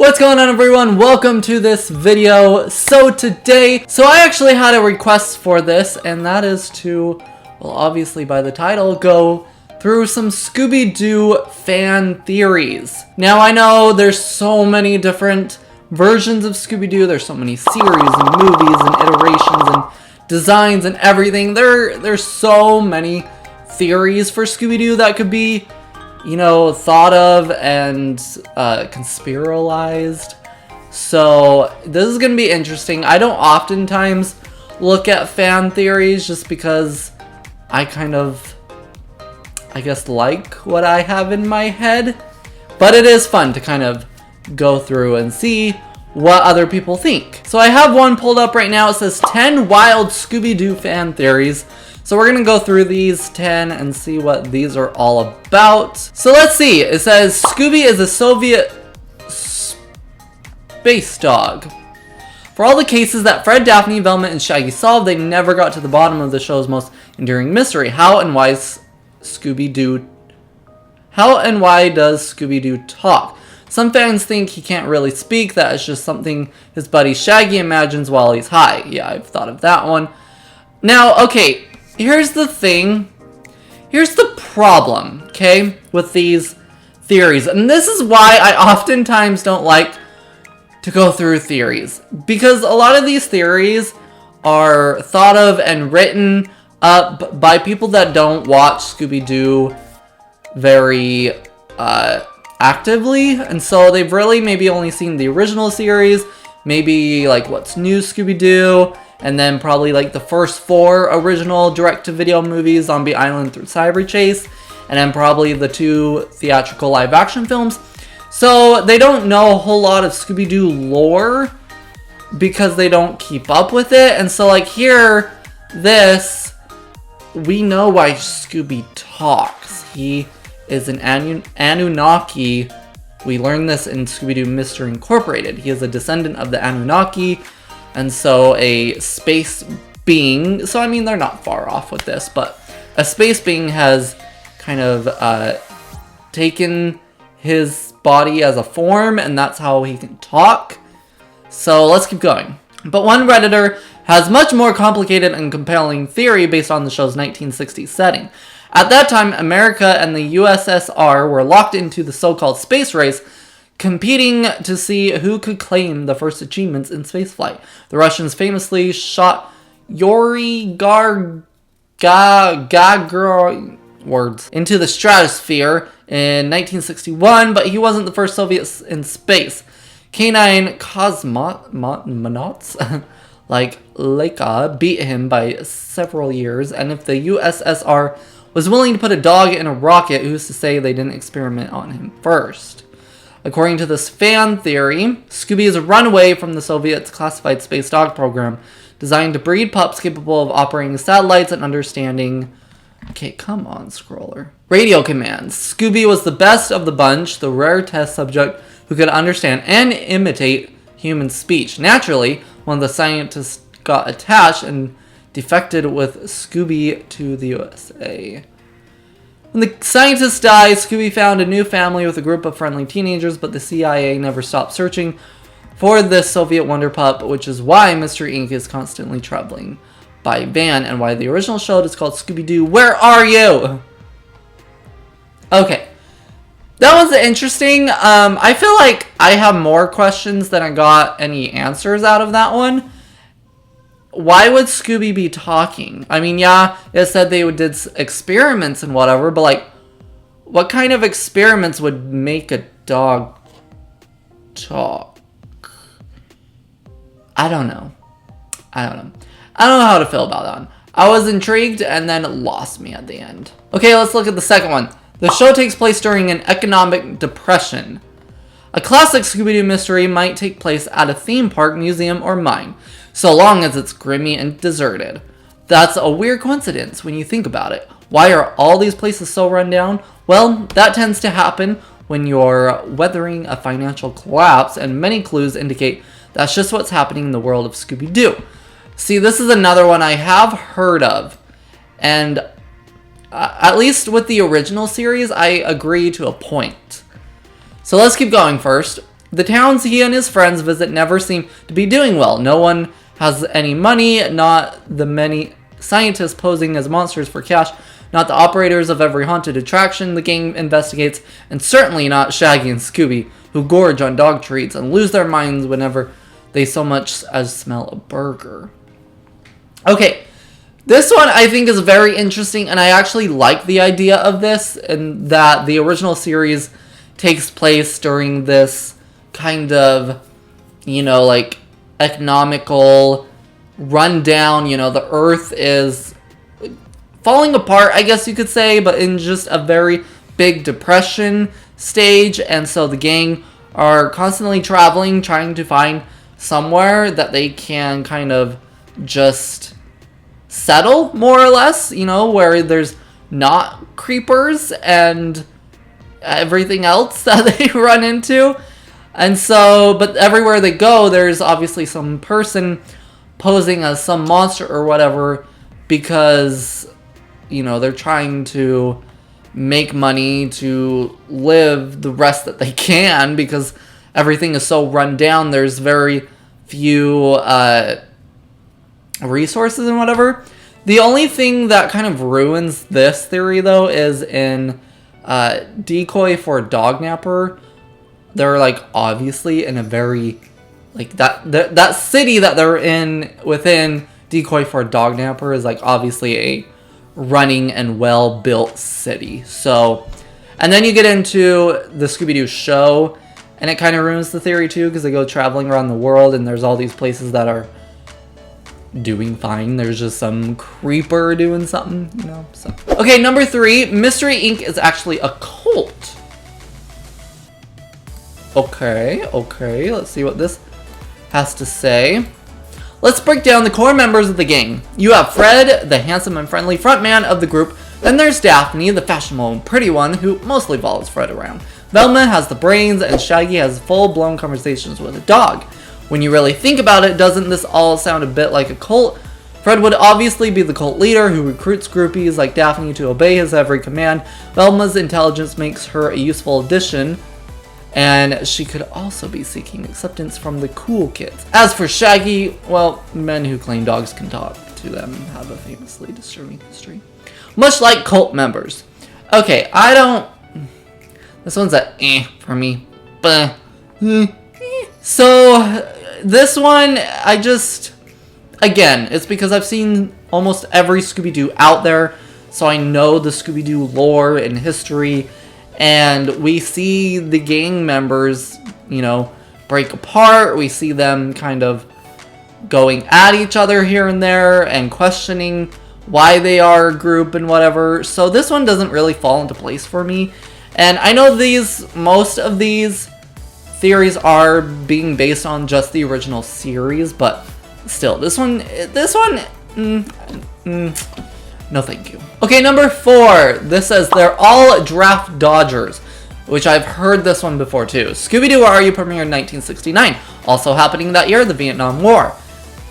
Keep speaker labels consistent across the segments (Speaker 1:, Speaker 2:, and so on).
Speaker 1: What's going on, everyone? Welcome to this video. So I actually had a request for this, and that is to, well, obviously by the title, go through some Scooby-Doo fan theories. Now, I know there's so many different versions of Scooby-Doo. There's so many series and movies and iterations and designs and everything. There's so many theories for Scooby-Doo that could be, you know, thought of and conspiralized. So this is gonna be interesting. I don't oftentimes look at fan theories just because I kind of, I guess, like what I have in my head, but it is fun to kind of go through and see what other people think. So I have one pulled up right now. It says 10 wild Scooby-Doo fan theories. So we're gonna go through these 10 and see what these are all about. So let's see. It says Scooby is a Soviet space dog. For all the cases that Fred, Daphne, Velma, and Shaggy solved, they never got to the bottom of the show's most enduring mystery. How and why does Scooby-Doo talk? Some fans think he can't really speak, that is just something his buddy Shaggy imagines while he's high. Yeah, I've thought of that one. Now, okay, here's the thing. Here's the problem, okay, with these theories. And this is why I oftentimes don't like to go through theories. Because a lot of these theories are thought of and written up by people that don't watch Scooby-Doo very actively, and so they've really maybe only seen the original series, maybe like What's New Scooby-Doo, and then probably like the first 4 original direct-to-video movies, Zombie Island through Cyber Chase, and then probably the 2 theatrical live-action films. So they don't know a whole lot of Scooby-Doo lore because they don't keep up with it, and so like here, we know why Scooby talks. He is an Anunnaki. We learned this in Scooby-Doo Mystery Incorporated. He is a descendant of the Anunnaki, and so a space being, so I mean they're not far off with this, but a space being has kind of taken his body as a form, and that's how he can talk. So let's keep going. But one Redditor has much more complicated and compelling theory based on the show's 1960s setting. At that time, America and the USSR were locked into the so-called space race, competing to see who could claim the first achievements in spaceflight. The Russians famously shot Yuri Gagarin into the stratosphere in 1961, but he wasn't the first Soviet in space. Canine cosmonauts like Laika beat him by several years, and if the USSR was willing to put a dog in a rocket, who's to say they didn't experiment on him first? According to this fan theory, Scooby is a runaway from the Soviets' classified space dog program, designed to breed pups capable of operating satellites and understanding... Okay, come on, scroller. Radio commands. Scooby was the best of the bunch, the rare test subject who could understand and imitate human speech. Naturally, one of the scientists got attached and defected with Scooby to the USA. When the scientist died, Scooby found a new family with a group of friendly teenagers, but the CIA never stopped searching for this Soviet wonder pup, which is why Mystery Inc. is constantly traveling by van, and why the original show is called Scooby-Doo, Where Are You? Okay. That was interesting. I feel like I have more questions than I got any answers out of that one. Why would Scooby be talking? I mean, yeah, it said they did experiments and whatever, but like, what kind of experiments would make a dog talk? I don't know. I don't know how to feel about that one. I was intrigued and then it lost me at the end. Okay, let's look at the second one. The show takes place during an economic depression. A classic Scooby-Doo mystery might take place at a theme park, museum, or mine, so long as it's grimy and deserted. That's a weird coincidence when you think about it. Why are all these places so run down? Well, that tends to happen when you're weathering a financial collapse, and many clues indicate that's just what's happening in the world of Scooby-Doo. See, this is another one I have heard of, and at least with the original series, I agree to a point. So let's keep going first. The towns he and his friends visit never seem to be doing well. No one has any money, not the many scientists posing as monsters for cash, not the operators of every haunted attraction the gang investigates, and certainly not Shaggy and Scooby, who gorge on dog treats and lose their minds whenever they so much as smell a burger. Okay, this one I think is very interesting, and I actually like the idea of this, and that the original series takes place during this kind of, you know, like, economical rundown. You know, the earth is falling apart, I guess you could say, but in just a very big depression stage, and so the gang are constantly traveling, trying to find somewhere that they can kind of just settle, more or less, you know, where there's not creepers and everything else that they run into. And so, but everywhere they go, there's obviously some person posing as some monster or whatever, because, you know, they're trying to make money to live the rest that they can, because everything is so run down. There's very few resources and whatever. The only thing that kind of ruins this theory, though, is in Decoy for Dognapper. They're, like, obviously in a very, like, that city that they're in within Decoy for Dognapper is, like, obviously a running and well-built city. So, and then you get into the Scooby-Doo show, and it kind of ruins the theory, too, because they go traveling around the world, and there's all these places that are doing fine. There's just some creeper doing something, you know, so. Okay, number 3, Mystery Inc. is actually a cult. Okay, let's see what this has to say. Let's break down the core members of the gang. You have Fred, the handsome and friendly frontman of the group. Then there's Daphne, the fashionable and pretty one, who mostly follows Fred around. Velma has the brains, and Shaggy has full-blown conversations with a dog. When you really think about it, doesn't this all sound a bit like a cult? Fred would obviously be the cult leader who recruits groupies like Daphne to obey his every command. Velma's intelligence makes her a useful addition, and she could also be seeking acceptance from the cool kids. As for Shaggy, well, men who claim dogs can talk to them have a famously disturbing history. Much like cult members. Okay, this one's a for me. But, so, this one, again, it's because I've seen almost every Scooby-Doo out there, so I know the Scooby-Doo lore and history. And we see the gang members, you know, break apart. We see them kind of going at each other here and there and questioning why they are a group and whatever. So this one doesn't really fall into place for me. And I know most of these theories are being based on just the original series, but still, this one, no thank you. Okay, number 4. This says they're all draft dodgers, which I've heard this one before too. Scooby-Doo Are You premiered in 1969. Also happening that year, the Vietnam War.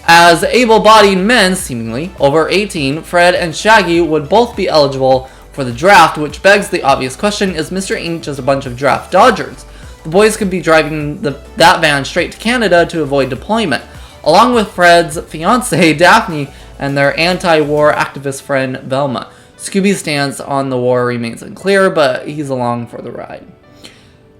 Speaker 1: As able-bodied men, seemingly over 18, Fred and Shaggy would both be eligible for the draft, which begs the obvious question, is Mr. Inc. just a bunch of draft dodgers? The boys could be driving that van straight to Canada to avoid deployment, along with Fred's fiancée, Daphne, and their anti-war activist friend, Velma. Scooby's stance on the war remains unclear, but he's along for the ride.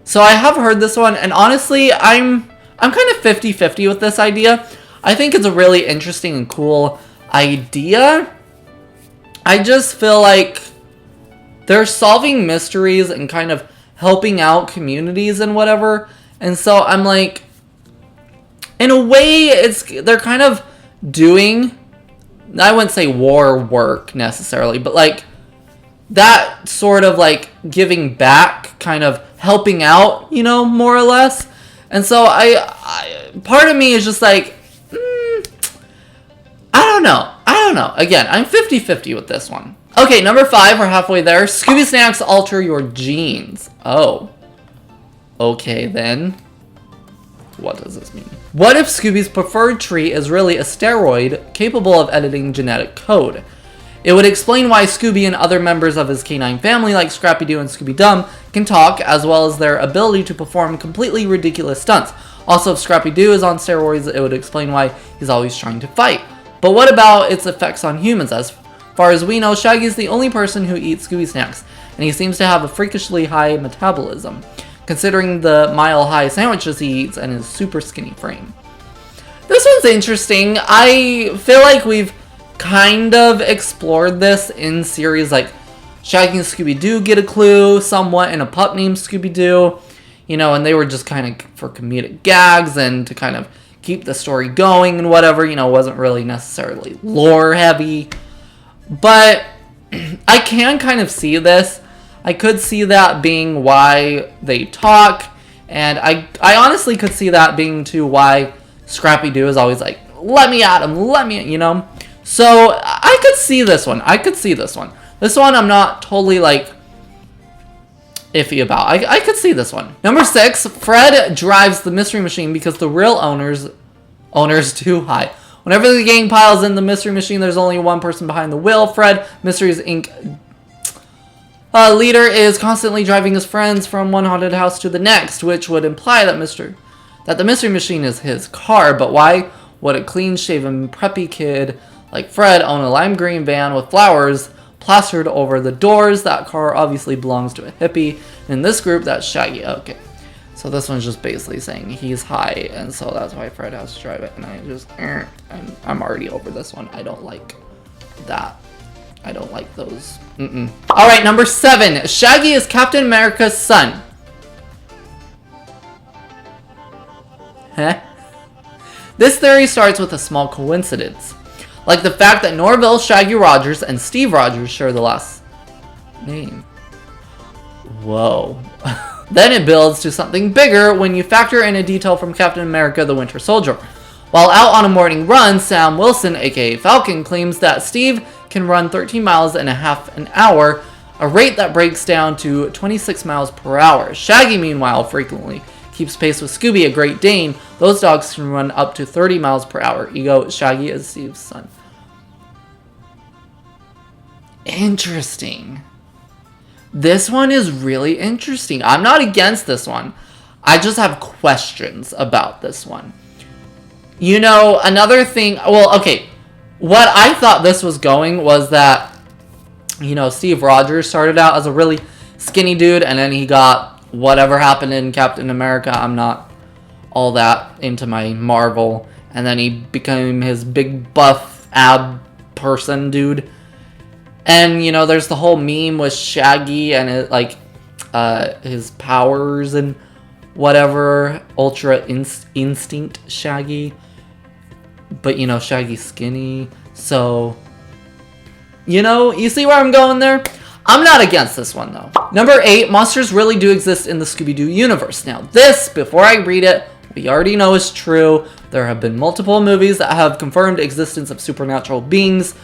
Speaker 1: So I have heard this one, and honestly, I'm kind of 50-50 with this idea. I think it's a really interesting and cool idea. I just feel like they're solving mysteries and kind of helping out communities and whatever. And so I'm like, in a way, they're kind of doing, I wouldn't say war work necessarily, but like that sort of like giving back, kind of helping out, you know, more or less. And so I part of me is just like, I don't know. Again, I'm 50-50 with this one. Okay, number 5, we're halfway there. Scooby snacks alter your genes. Oh. Okay, then. What does this mean? What if Scooby's preferred tree is really a steroid capable of editing genetic code? It would explain why Scooby and other members of his canine family, like Scrappy-Doo and Scooby-Dum, can talk, as well as their ability to perform completely ridiculous stunts. Also, if Scrappy-Doo is on steroids, it would explain why he's always trying to fight. But what about its effects on humans? As far as we know, Shaggy is the only person who eats Scooby snacks, and he seems to have a freakishly high metabolism, considering the mile-high sandwiches he eats and his super skinny frame. This one's interesting. I feel like we've kind of explored this in series like Shaggy and Scooby-Doo get a clue somewhat in a pup named Scooby-Doo, you know, and they were just kind of for comedic gags and to kind of keep the story going and whatever, you know, wasn't really necessarily lore heavy. But I can kind of see this. I could see that being why they talk, and I honestly could see that being too why Scrappy-Doo is always like, let me at him, let me, you know? So I could see this one. This one I'm not totally like iffy about. I could see this one. Number 6, Fred drives the Mystery Machine because the real owner's too high. Whenever the gang piles in the Mystery Machine, there's only one person behind the wheel. Fred, Mysteries Inc. Leader, is constantly driving his friends from one haunted house to the next, which would imply that the Mystery Machine is his car. But why would a clean-shaven, preppy kid like Fred own a lime green van with flowers plastered over the doors? That car obviously belongs to a hippie. In this group, that's Shaggy. Okay. So this one's just basically saying he's high, and so that's why Fred has to drive it. And I'm already over this one. I don't like that. I don't like those. Alright, number 7. Shaggy is Captain America's son. Huh? This theory starts with a small coincidence, like the fact that Norville, Shaggy Rogers, and Steve Rogers share the last name. Whoa. Then it builds to something bigger when you factor in a detail from Captain America the Winter Soldier. While out on a morning run, Sam Wilson, aka Falcon, claims that Steve can run 13 miles and a half an hour, a rate that breaks down to 26 miles per hour. Shaggy, meanwhile, frequently keeps pace with Scooby, a Great Dane. Those dogs can run up to 30 miles per hour. Ego, Shaggy is Steve's son. Interesting. This one is really interesting. I'm not against this one. I just have questions about this one. You know, another thing... Well, okay. What I thought this was going was that, you know, Steve Rogers started out as a really skinny dude, and then he got whatever happened in Captain America. I'm not all that into my Marvel. And then he became his big buff ab person dude. And, you know, there's the whole meme with Shaggy and it, like, his powers and whatever. Ultra Instinct Shaggy. But, you know, Shaggy's skinny. So, you know, you see where I'm going there? I'm not against this one, though. Number 8, monsters really do exist in the Scooby-Doo universe. Now, this, before I read it, we already know is true. There have been multiple movies that have confirmed existence of supernatural beings.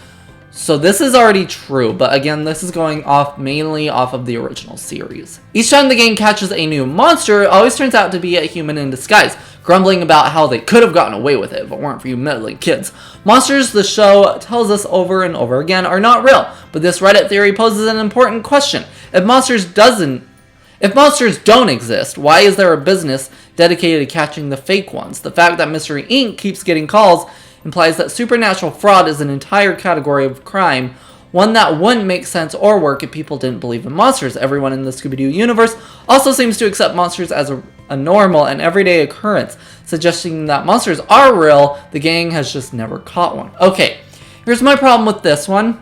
Speaker 1: So this is already true, but again, this is going off mainly off of the original series. Each time the gang catches a new monster, it always turns out to be a human in disguise, grumbling about how they could have gotten away with it if it weren't for you meddling kids. Monsters, the show tells us over and over again, are not real, but this Reddit theory poses an important question. If monsters don't exist, why is there a business dedicated to catching the fake ones? The fact that Mystery Inc. keeps getting calls implies that supernatural fraud is an entire category of crime, one that wouldn't make sense or work if people didn't believe in monsters. Everyone in the Scooby-Doo universe also seems to accept monsters as a normal and everyday occurrence, suggesting that monsters are real, the gang has just never caught one. Okay, here's my problem with this one.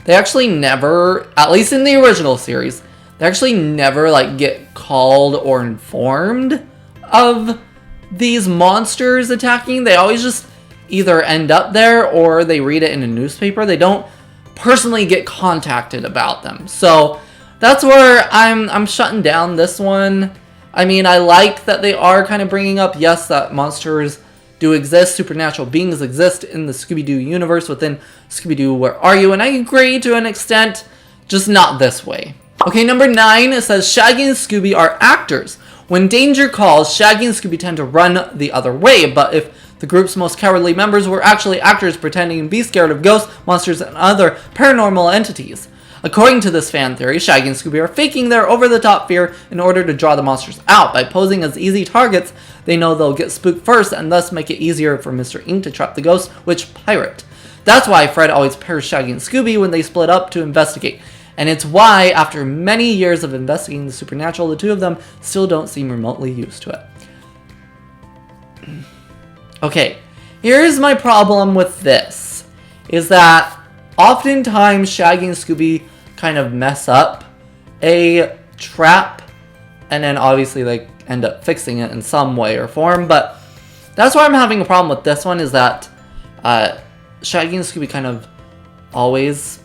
Speaker 1: They actually never, at least in the original series, they actually never like get called or informed of these monsters attacking. They always just either end up there or they read it in a newspaper. They don't personally get contacted about them. So that's where I'm shutting down this one. I mean, I like that they are kind of bringing up, yes, that monsters do exist, supernatural beings exist in the Scooby-Doo universe within Scooby-Doo Where Are You? And I agree to an extent, just not this way. Okay, number 9, it says Shaggy and Scooby are actors. When danger calls, Shaggy and Scooby tend to run the other way, but if the group's most cowardly members were actually actors pretending to be scared of ghosts, monsters, and other paranormal entities, According to this fan theory, Shaggy and Scooby are faking their over-the-top fear in order to draw the monsters out. By posing as easy targets, they know they'll get spooked first and thus make it easier for Mr. Ink to trap the ghost, which pirate. That's why Fred always pairs Shaggy and Scooby when they split up to investigate. And it's why, after many years of investigating the supernatural, the two of them still don't seem remotely used to it. Okay, here's my problem with this, is that oftentimes Shaggy and Scooby kind of mess up a trap, and then obviously they end up fixing it in some way or form, but that's why I'm having a problem with this one, is that Shaggy and Scooby kind of almost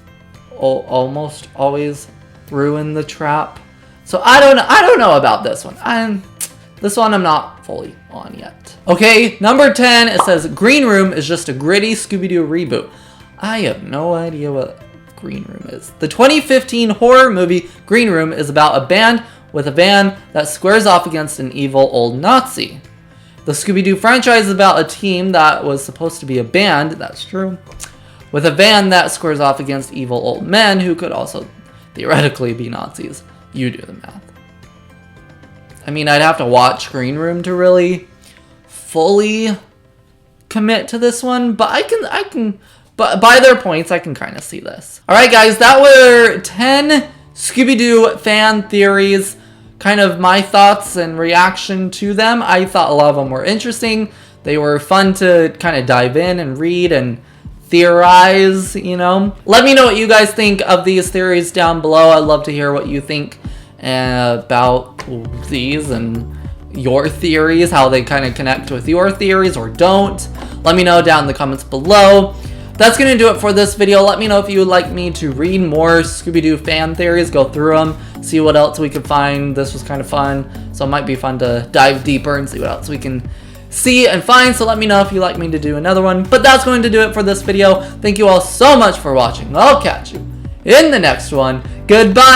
Speaker 1: always ruin the trap. So I don't know about this one. This one I'm not fully on yet. Okay, number 10, it says Green Room is just a gritty Scooby-Doo reboot. I have no idea what Green Room is. The 2015 horror movie Green Room is about a band with a van that squares off against an evil old Nazi. The Scooby-Doo franchise is about a team that was supposed to be a band, that's true, with a van that squares off against evil old men who could also theoretically be Nazis. You do the math. I mean, I'd have to watch Green Room to really fully commit to this one, but but by their points, I can kind of see this. All right, guys, that were 10 Scooby-Doo fan theories, kind of my thoughts and reaction to them. I thought a lot of them were interesting. They were fun to kind of dive in and read and theorize, you know. Let me know what you guys think of these theories down below. I'd love to hear what you think about these and your theories, how they kind of connect with your theories or don't. Let me know down in the comments below. That's going to do it for this video. Let me know if you would like me to read more Scooby-Doo fan theories, go through them, see what else we could find. This was kind of fun, so it might be fun to dive deeper and see what else we can see and find. So let me know if you'd like me to do another one. But that's going to do it for this video. Thank you all so much for watching. I'll catch you in the next one. Goodbye!